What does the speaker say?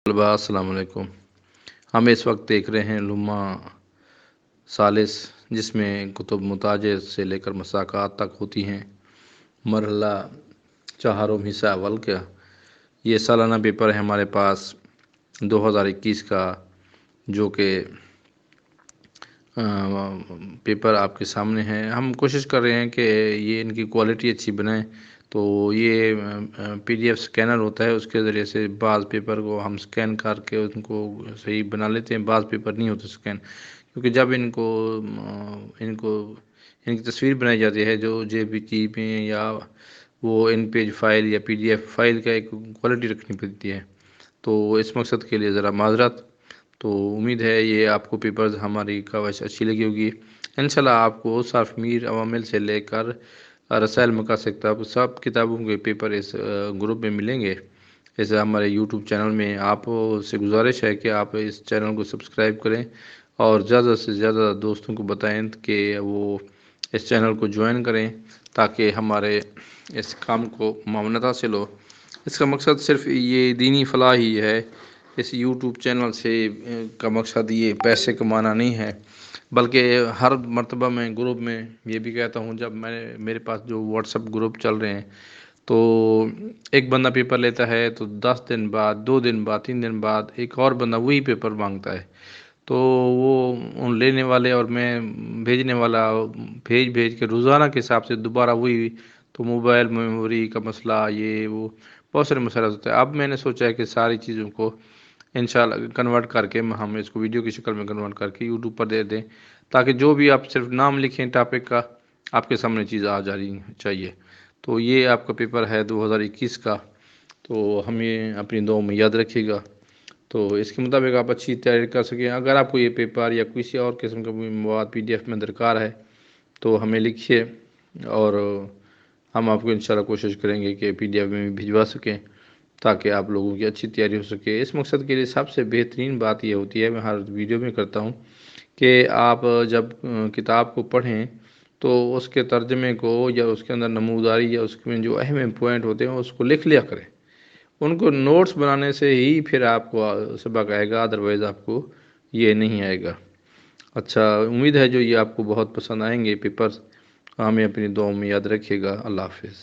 طلباء السلام علیکم۔ ہم اس وقت دیکھ رہے ہیں لمحہ ثالث، جس میں کتب متاجر سے لے کر مساقات تک ہوتی ہیں۔ مرحلہ چہارم حصہ اول کا یہ سالانہ پیپر ہے ہمارے پاس 2021 کا، جو کہ پیپر آپ کے سامنے ہے۔ ہم کوشش کر رہے ہیں کہ یہ ان کی کوالٹی اچھی بنائیں، تو یہ PDF اسکینر ہوتا ہے، اس کے ذریعے سے بعض پیپر کو ہم اسکین کر کے ان کو صحیح بنا لیتے ہیں، بعض پیپر نہیں ہوتے اسکین، کیونکہ جب ان کی تصویر بنائی جاتی ہے جو JPG میں، یا وہ ان پیج فائل یا PDF فائل کا ایک کوالٹی رکھنی پڑتی ہے، تو اس مقصد کے لیے ذرا معذرت۔ تو امید ہے یہ آپ کو پیپرز ہماری کاوش اچھی لگی ہوگی۔ انشاءاللہ آپ کو صارف میر عوامل سے لے کر رسائل مقاصد تک سب کتابوں کے پیپر اس گروپ میں ملیں گے۔ ایسے ہمارے YouTube چینل میں آپ سے گزارش ہے کہ آپ اس چینل کو سبسکرائب کریں اور زیادہ سے زیادہ دوستوں کو بتائیں کہ وہ اس چینل کو جوائن کریں، تاکہ ہمارے اس کام کو معاونت حاصل ہو۔ اس کا مقصد صرف یہ دینی فلاح ہی ہے۔ اس YouTube چینل سے کا مقصد یہ پیسے کمانا نہیں ہے، بلکہ ہر مرتبہ میں گروپ میں یہ بھی کہتا ہوں، جب میرے پاس جو واٹس ایپ گروپ چل رہے ہیں، تو ایک بندہ پیپر لیتا ہے تو 10 دن بعد، 2 دن بعد، 3 دن بعد ایک اور بندہ وہی پیپر مانگتا ہے، تو وہ ان لینے والے اور میں بھیجنے والا بھیج کے روزانہ کے حساب سے دوبارہ وہی، تو موبائل میموری کا مسئلہ، یہ وہ بہت سارے مسائل ہوتے ہیں۔ اب میں نے سوچا ہے کہ ساری چیزوں کو انشاءاللہ کنورٹ کر کے ہم اس کو ویڈیو کی شکل میں کنورٹ کر کے YouTube پر دے دیں، تاکہ جو بھی آپ صرف نام لکھیں ٹاپک کا، آپ کے سامنے چیز آ جانی چاہیے۔ تو یہ آپ کا پیپر ہے 2021 کا، تو ہمیں اپنی دعاؤں میں یاد رکھیے گا، تو اس کے مطابق آپ اچھی تیاری کر سکیں۔ اگر آپ کو یہ پیپر یا کسی اور قسم کا مواد PDF میں درکار ہے تو ہمیں لکھیے، اور ہم آپ کو انشاءاللہ کوشش کریں گے کہ PDF میں بھی بھجوا سکیں، تاکہ آپ لوگوں کی اچھی تیاری ہو سکے۔ اس مقصد کے لیے سب سے بہترین بات یہ ہوتی ہے، میں ہر ویڈیو میں کرتا ہوں، کہ آپ جب کتاب کو پڑھیں تو اس کے ترجمے کو، یا اس کے اندر نموداری، یا اس میں جو اہم پوائنٹ ہوتے ہیں اس کو لکھ لیا کریں۔ ان کو نوٹس بنانے سے ہی پھر آپ کو سبق آئے گا، ادروائز آپ کو یہ نہیں آئے گا۔ اچھا، امید ہے جو یہ آپ کو بہت پسند آئیں گے پیپرز۔ ہمیں اپنی دعاؤں میں یاد رکھیے گا۔ اللہ حافظ۔